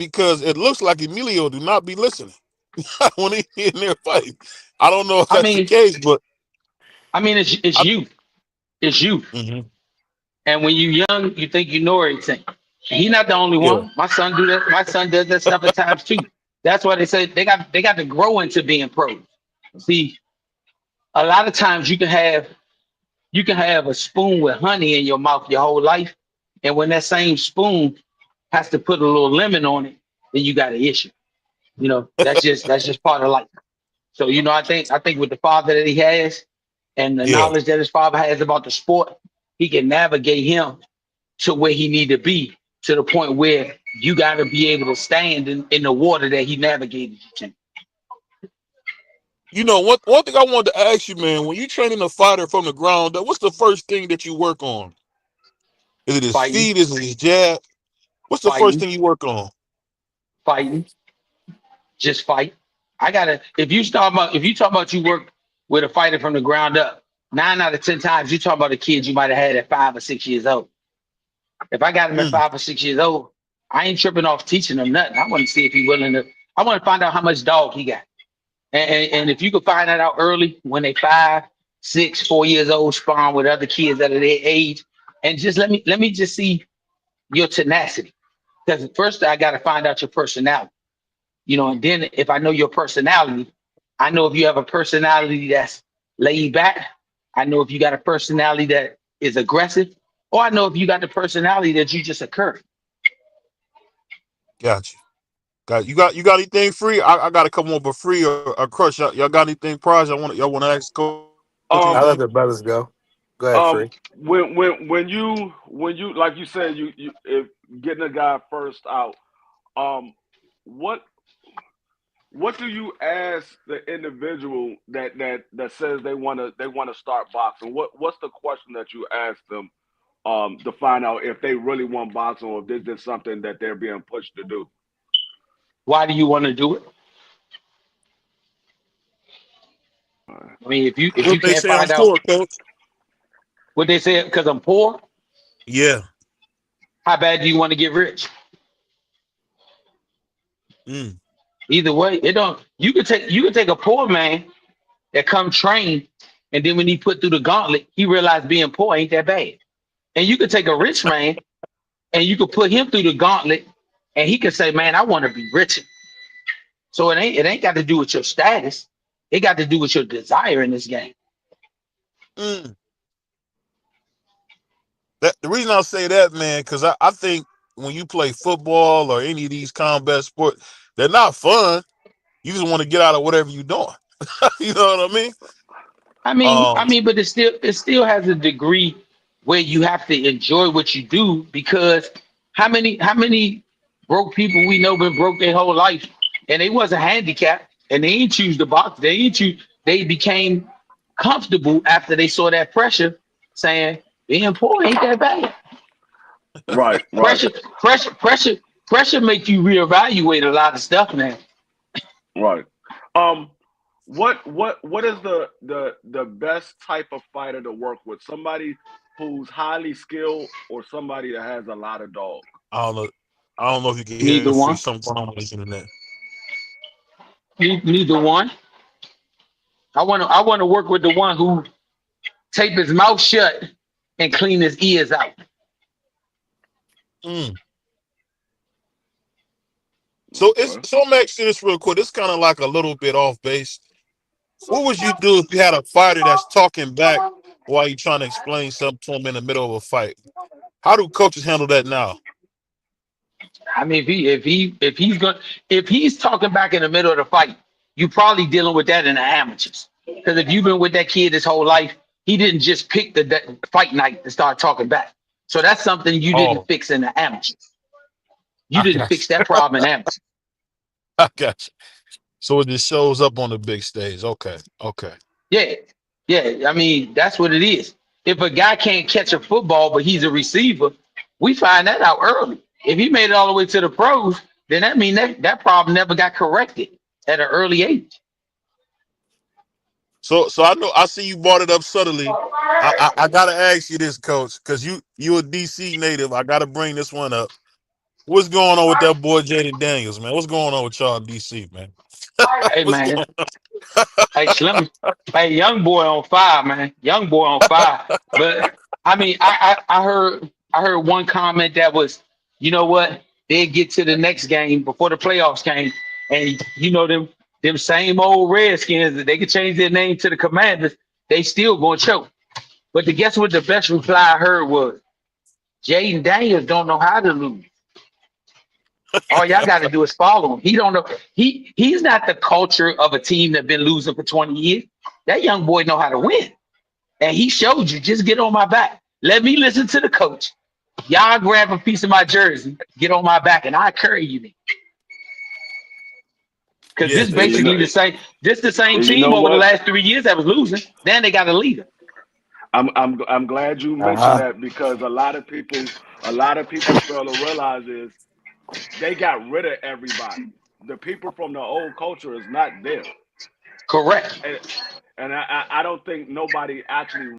because it looks like Emilio do not be listening when he in there fighting. I don't know if I that's the mean, case, but it's I, youth. It's youth. hmm And when you young, you think you know everything. He not the only yeah, one. My son do that. My son does that stuff at times too. That's why they say they got to grow into being pros. See, a lot of times you can have a spoon with honey in your mouth your whole life, and when that same spoon has to put a little lemon on it, then you got an issue. That's just part of life. So I think with the father that he has and the yeah. knowledge that his father has about the sport, he can navigate him to where he need to be to the point where you got to be able to stand in the water that he navigated you to. You know, one thing I wanted to ask you, man, when you training a fighter from the ground up, what's the first thing that you work on? Is it his Fighting, feet? Is it his jab? What's the first fighting, thing you work on? fighting, just fight. I gotta. If you talk about you work with a fighter from the ground up, 9 out of 10 times you talk about a kid you might have had at 5 or 6 years old. If I got him at Mm, 5 or 6 years old, I ain't tripping off teaching him nothing. I want to see if he's willing to. I want to find out how much dog he got. And if you could find that out early when they 5, 6, 4 years old, sparring with other kids that are their age, and just let me just see your tenacity. Because first I got to find out your personality, and then if I know your personality, I know if you have a personality that's laid back, I know if you got a personality that is aggressive, or I know if you got the personality that you just occur. got you. You got anything free? I got a couple more, but free or crush. Y'all got anything prize? Y'all want to ask coach anything? Um, I let the brothers go. Go ahead, um, Free. when you like you said you if getting a guy first out, um, what what do you ask the individual that says they wanna start boxing? What's the question that you ask them to find out if they really want boxing or if this is something that they're being pushed to do? Why do you want to do it? I mean, if What you they can't say I'm find out for, coach? what they say, because I'm poor, Yeah. how bad do you want to get rich? Mm. Either way, it don't. You could take a poor man that come trained, and then when he put through the gauntlet, he realized being poor ain't that bad. And you could take a rich man and you could put him through the gauntlet, and he could say, "Man, I want to be richer." So it ain't got to do with your status. It got to do with your desire in this game. Mm. The reason I say that, man, because I think when you play football or any of these combat sports, they're not fun. You just want to get out of whatever you're doing. You know what I mean? I mean, Um, I mean, but it still has a degree where you have to enjoy what you do because how many broke people we know been broke their whole life and they wasn't handicapped and they ain't choose the box. They became comfortable after they saw that pressure saying being poor ain't that bad. Right, right, Pressure, pressure, pressure, pressure make you reevaluate a lot of stuff now. right. Um, what is the best type of fighter to work with? Somebody who's highly skilled or somebody that has a lot of dog? I don't know. I don't know if you can hear free Neither something one. going on with this internet. Neither one. I want to work with the one who tape his mouth shut and clean his ears out. Mm. So Okay. I'm asking this real quick. It's kind of like a little bit off base. What would you do if you had a fighter that's talking back while you're trying to explain something to him in the middle of a fight? How do coaches handle that now? I mean, if he's talking back in the middle of the fight, you probably dealing with that in the amateurs. Because if you've been with that kid his whole life, he didn't just pick the fight night to start talking back. So that's something you didn't Oh, fix in the amateurs. You I didn't got fix you. that problem in amateurs. I got you. So it just shows up on the big stage. Okay. Okay. Yeah, yeah. I mean, that's what it is. If a guy can't catch a football, but he's a receiver, we find that out early. If he made it all the way to the pros, then that means that problem never got corrected at an early age. So I know I see you brought it up subtly. I gotta ask you this, coach, because you a DC native. I gotta bring this one up. What's going on with that boy Jaden Daniels, man? What's going on with y'all in DC, man? Hey What's man, going on? hey Slim, hey young boy on fire, man. Young boy on fire. But I mean, I heard one comment that was, you know what? They'd get to the next game before the playoffs came, and you know them same old Redskins that they could change their name to the Commanders, they still gonna choke. But the guess what? The best reply I heard was, Jaden Daniels don't know how to lose. All y'all got to do is follow him. He don't know. He's not the culture of a team that's been losing for 20 years. That young boy know how to win, and he showed you. Just get on my back. Let me listen to the coach. Y'all grab a piece of my jersey, get on my back, and I carry you. Because Yeah, this And you know, basically the same. This the same and you team know over the what? last 3 years that was losing. Then they got a leader. I'm glad you mentioned Uh-huh. that because a lot of people fail to realize is they got rid of everybody. The people from the old culture is not there, Correct. and and I don't think nobody actually